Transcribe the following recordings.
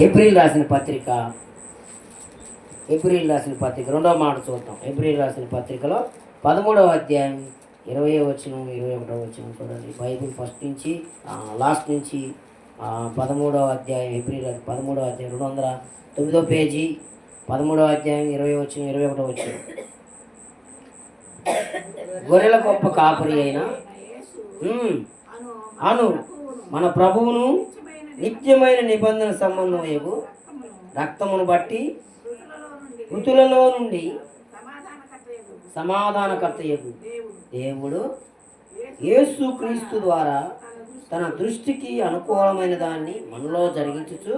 April రాసిన పత్రిక రెండవ మాట చూద్దాం. ఏప్రిల్ రాసిన పత్రికలో 13వ అధ్యాయం 20వ వచనం 21వ వచనం చూడండి. బైబిల్ ఫస్ట్ నుంచి లాస్ట్ నుంచి 13వ అధ్యాయం ఏప్రిల్ 13వ అధ్యాయం 209వ పేజీ 13వ అధ్యాయం 20వ వచనం 21వ వచనం. గొర్రెల గొప్ప కాపరి అయిన అను మన ప్రభువును నిత్యమైన నిబంధన సంబంధమయ్యకు రక్తమును బట్టి మృతులలో నుండి సమాధానకర్తయ్యకు దేవుడు యేసు క్రీస్తు ద్వారా తన దృష్టికి అనుకూలమైన దాన్ని మనలో జరిగించుచు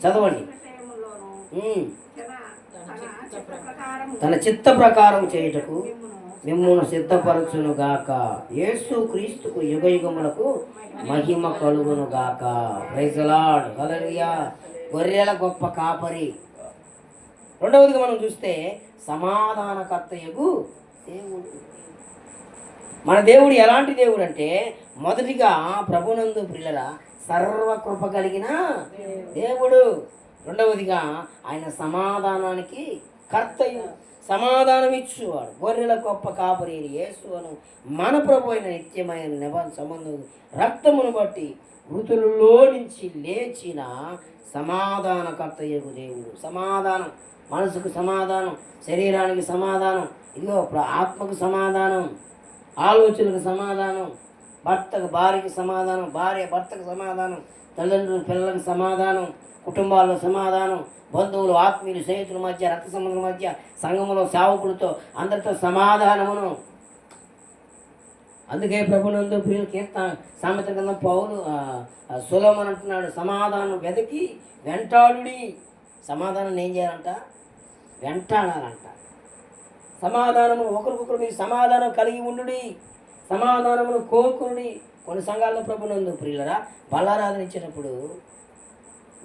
చదవండి. తన చిత్త ప్రకారం చేయుటకు మిమ్మును సిద్ధపరచును గాక. యేసు క్రీస్తుకు యుగ యుగములకు మహిమ కలుగును గాక. Praise the Lord. హల్లెలూయా. గొర్రెల గొప్ప కాపరి. రెండవదిగా మనం చూస్తే సమాధానకర్తయగు దేవుడు. మన దేవుడు ఎలాంటి దేవుడు అంటే, మొదటిగా ప్రభునందు ప్రియుల సర్వకృప కలిగిన దేవుడు. రెండవదిగా ఆయన సమాధానానికి కర్తయు, సమాధానం ఇచ్చేవాడు. గొర్రెల గొప్ప కాపరి యేసు అను మన ప్రభు అయిన నిత్యమైన నిబంధన సంబంధం రక్తమును బట్టి మృతులలో నుంచి లేచిన సమాధానకర్తయ్యకు దేవుడు. సమాధానం, మనసుకు సమాధానం, శరీరానికి సమాధానం, ఇదిగో ఆత్మకు సమాధానం, ఆలోచనకు సమాధానం, భర్తకు భార్యకి సమాధానం, భార్య భర్తకు సమాధానం, తల్లిదండ్రులు పిల్లలకు సమాధానం, కుటుంబాల్లో సమాధానం, బంధువులు ఆత్మీయులు స్నేహితుల మధ్య, రక్త సంబంధుల మధ్య, సంఘములో సేవకులతో అందరితో సమాధానమును. అందుకే ప్రభునందు ప్రియుల కీర్తన సామెత కింద పౌలు సొలొమోను అంటున్నాడు, సమాధానం వెతికి వెంటాడుడి. సమాధానం ఏం చేయాలంట? వెంటాడాలంట. సమాధానము ఒకరికొకరు మీరు సమాధానం కలిగి ఉండుడి, సమాధానమును కోరుకుడి. కొన్ని సంఘాల్లో ప్రభునందు ప్రియులరా బల్లారాధన ఇచ్చేటప్పుడు,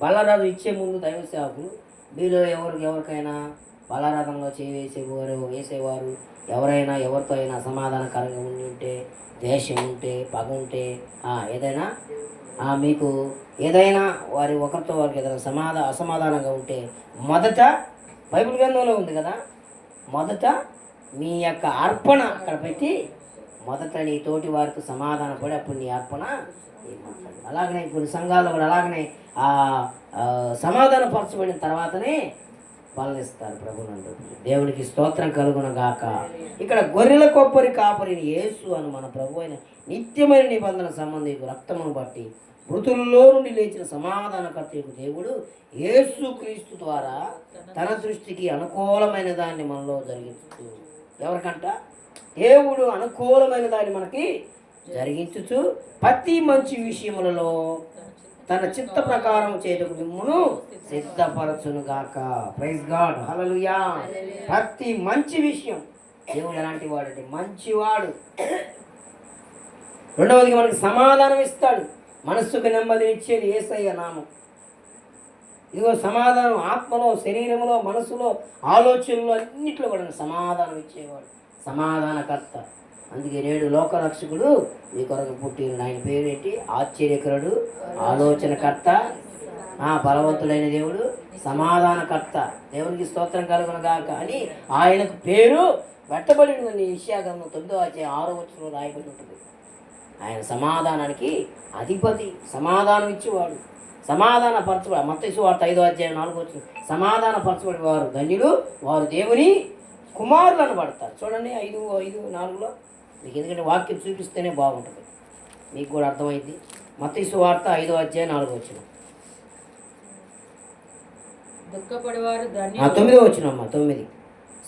బల్లారాధన ఇచ్చే ముందు దైవ సేవకులు మీలో ఎవరికైనా బల్లారాధనలో వేసేవారు ఎవరైనా ఎవరితో అయినా సమాధానకరంగా ఉండి ఉంటే, ద్వేషం ఉంటే, పగ ఉంటే, ఏదైనా మీకు ఏదైనా ఒకరితో వారికి ఏదైనా అసమాధానంగా ఉంటే, మొదట బైబిల్ గ్రంథంలో ఉంది కదా, మొదట మీ యొక్క అర్పణ అక్కడ పెట్టి మొదట నీ తోటి వారికి సమాధానపడి అప్పుడు నీ అర్పణ ఏమంటాడు. అలాగనే కొన్ని సంఘాల్లో కూడా అలాగనే సమాధానపరచబడిన తర్వాతనే పాలనిస్తారు ప్రభునందు. దేవునికి స్తోత్రం కలుగును గాక. ఇక్కడ గొర్రెల కొప్పరి కాపరిని యేసు అను మన ప్రభు అయిన నిత్యమైన నిబంధన సంబంధికు రక్తమును బట్టి మృతుల్లో నుండి లేచిన సమాధానకర్తకు దేవుడు యేసు క్రీస్తు ద్వారా తన దృష్టికి అనుకూలమైన దాన్ని మనలో జరిగించు. ఎవరికంట? దేవుడు అనుకూలమైన దాన్ని మనకి జరిగించుచు ప్రతి మంచి విషయములలో తన చిత్త ప్రకారం చేయటకు మిమ్మును సిద్ధపరచును గాక. Praise God. హల్లెలూయా. ప్రతి మంచి విషయం. దేవుడు ఎలాంటి వాడంటే మంచివాడు. రెండవదిగా మనకు సమాధానం ఇస్తాడు. మనస్సుకు నెమ్మదిని ఇచ్చేది యేసయ్య నామం. ఇదిగో సమాధానం ఆత్మలో, శరీరంలో, మనసులో, ఆలోచనలో అన్నింటిలో కూడా సమాధానం ఇచ్చేవాడు, సమాధానకర్త. అందుకే నేడు లోకరక్షకుడు మీ కొరకు పుట్టిన ఆయన పేరేంటి? ఆశ్చర్యకరుడు, ఆలోచనకర్త, బలవంతుడైన దేవుడు, సమాధానకర్త. దేవునికి స్తోత్రం కలుగును గాక అని ఆయనకు పేరు పెట్టబడిన యెషయా గ్రంథం 9వ అధ్యాయం 6వ వచనంలో రాయబడి ఉంటుంది. ఆయన సమాధానానికి అధిపతి, సమాధానం ఇచ్చేవాడు, సమాధానపరచబడి. మత్తయి సువార్త 5వ అధ్యాయం 4వ వచనం, సమాధానపరచబడి వారు ధన్యులు, వారు దేవుని కుమారులు అనబడతారు. చూడండి 5:4లో మీకు, ఎందుకంటే వాక్యం చూపిస్తేనే బాగుంటుంది, మీకు కూడా అర్థమైంది. మత్తయి సువార్త 5వ అధ్యాయం 4వ వచనం, 9వ వచనం అమ్మా. 9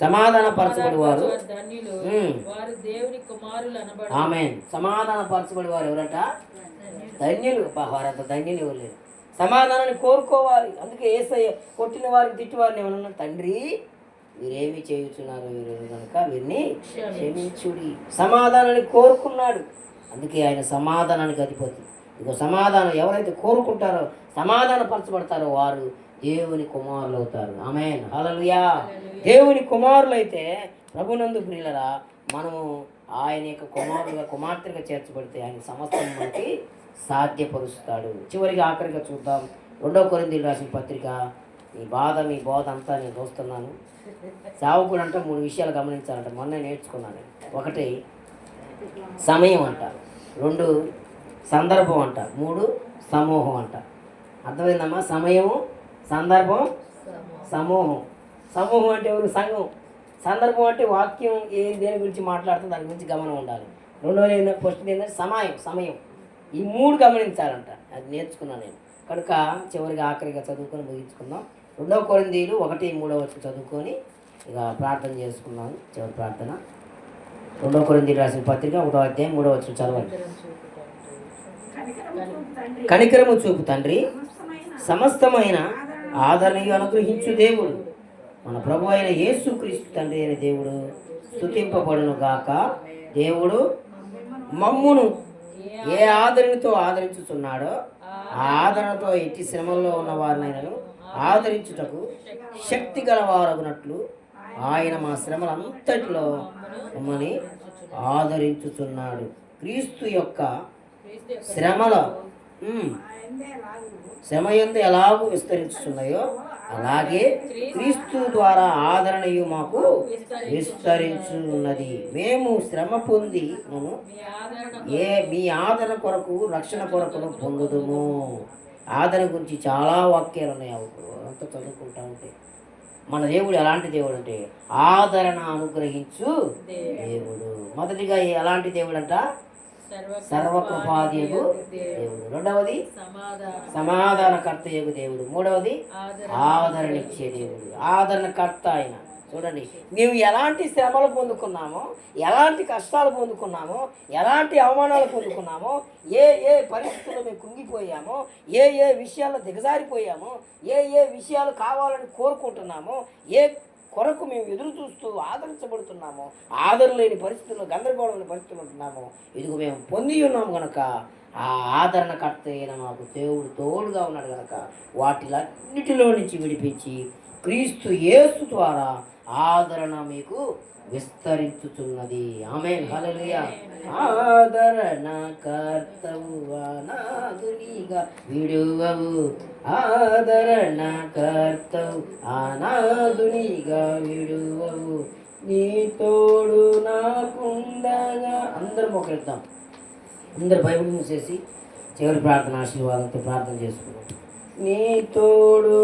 సమాధానపరచబడి వారు ఆమేన్. సమాధానపరచబడి వారు ఎవరంట? ధన్యులు. వారంత ధన్యులు ఎవరు లేరు. సమాధానాన్ని కోరుకోవాలి. అందుకే యేసయ్య కొట్టిన వారికి, తిట్టి వారిని ఏమన్నా, తండ్రి వీరేమి చేయుచున్నారు, వీరు కనుక వీరిని క్షమించుడి. సమాధానాన్ని కోరుకున్నాడు. అందుకే ఆయన సమాధానానికి అధిపతి. ఇక సమాధానం ఎవరైతే కోరుకుంటారో, సమాధానపరచబడతారో వారు దేవుని కుమారులు అవుతారు. ఆమేన్. హల్లెలూయా. దేవుని కుమారులైతే ప్రభునందు ప్రియులరా మనము ఆయన యొక్క కుమారులుగా, కుమార్తెగా చేర్చబడితే ఆయన సమస్తం మనకి సాధ్యపరుస్తాడు. చివరిగా ఆఖరిగా చూద్దాం రెండో కొరింథీయులు రాసిన పత్రిక. మీ బోధ అంతా నేను చూస్తున్నాను. సేవకుడు అంటే 3 విషయాలు గమనించాలంట. మొన్న నేర్చుకున్నాను. 1 సమయం అంట, 2 సందర్భం అంట, 3 సమూహం అంట. అర్థమైందమ్మా? సమయము, సందర్భం, సమూహం. సమూహం అంటే ఎవరు? సంఘం. సందర్భం అంటే వాక్యం దేని గురించి మాట్లాడుతుందో దాని గురించి గమనం ఉండాలి. రెండోది ఫస్ట్ ఏంటంటే సమయం. ఈ 3 గమనించాలంట. అది నేర్చుకున్నాను నేను. కనుక చివరిగా ఆఖరిగా చదువుకొని ముగించుకుందాం. 2 కొరింథీయులు 1-3 చదువుకొని ఇక ప్రార్థన చేసుకున్నాను. చివరి ప్రార్థన. 2 కొరింథీయులు రాసిన పత్రిక 1వ అధ్యాయం 3వ చదవండి. కనికరము చూపు తండ్రి, సమస్తమైన ఆదరణీయు అనుగ్రహించు దేవుడు, మన ప్రభు అయిన యేసుక్రీస్తు తండ్రి అయిన దేవుడు స్తుతింపబడును గాక. దేవుడు మమ్మును ఏ ఆదరణతో ఆదరించుతున్నాడో ఆ ఆదరణతో ఎట్టి శ్రమల్లో ఉన్న వారినైనను ఆదరించుటకు శక్తి గలవారగునట్లు ఆయన మా శ్రమలంతటిలో మమ్మల్ని ఆదరించుతున్నాడు. క్రీస్తు యొక్క శ్రమ యందు ఎలాగూ విస్తరించుతున్నాయో అలాగే క్రీస్తు ద్వారా ఆదరణయు మాకు విస్తరించున్నది. మేము శ్రమ పొంది మీ ఆదరణ కొరకు రక్షణ కొరకును పొందుదుము. ఆదరణ గురించి చాలా వాక్యాలు ఉన్నాయి. అంతా చదువుకుంటా ఉంటే మన దేవుడు ఎలాంటి దేవుడు అంటే ఆదరణ అనుగ్రహించు దేవుడు. మొదటిగా ఎలాంటి దేవుడు అంట? సర్వకృపాదియగు దేవుడు. రెండవది సమాధానకర్తయగు దేవుడు. మూడవది ఆదరణ ఇచ్చే దేవుడు. ఆదరణకర్త ఆయన. చూడండి, మేము ఎలాంటి శ్రమలు పొందుకున్నామో, ఎలాంటి కష్టాలు పొందుకున్నామో, ఎలాంటి అవమానాలు పొందుకున్నామో, ఏ పరిస్థితుల్లో మేము కుంగిపోయామో, ఏ విషయాల్లో దిగజారిపోయామో, ఏ విషయాలు కావాలని కోరుకుంటున్నామో, ఏ కొరకు మేము ఎదురు చూస్తూ ఆదరించబడుతున్నామో, ఆదరణ లేని పరిస్థితుల్లో, గందరగోళం లేని పరిస్థితులు ఉంటున్నామో, ఇదిగో మేము పొంది ఉన్నాము కనుక ఆ ఆదరణకర్త అయిన మాకు దేవుడు తోడుగా ఉన్నాడు కనుక వాటిలన్నిటిలో నుంచి విడిపించి క్రీస్తు యేసు ద్వారా ఆదరణ మీకు విస్తరించుచున్నది. ఆమేన్, హల్లెలూయా. ఆదరణకర్తవు అనాథునిగా విడువవు, ఆదరణకర్తవు అనాథునిగా విడువవు, నీ తోడు నాకుండగా. అందరం ఒకరిద్దాం. అందరు బైబిల్ మూసేసి చివరి ప్రార్థన ఆశీర్వాదంతో ప్రార్థన చేసుకున్నాం. నీ తోడు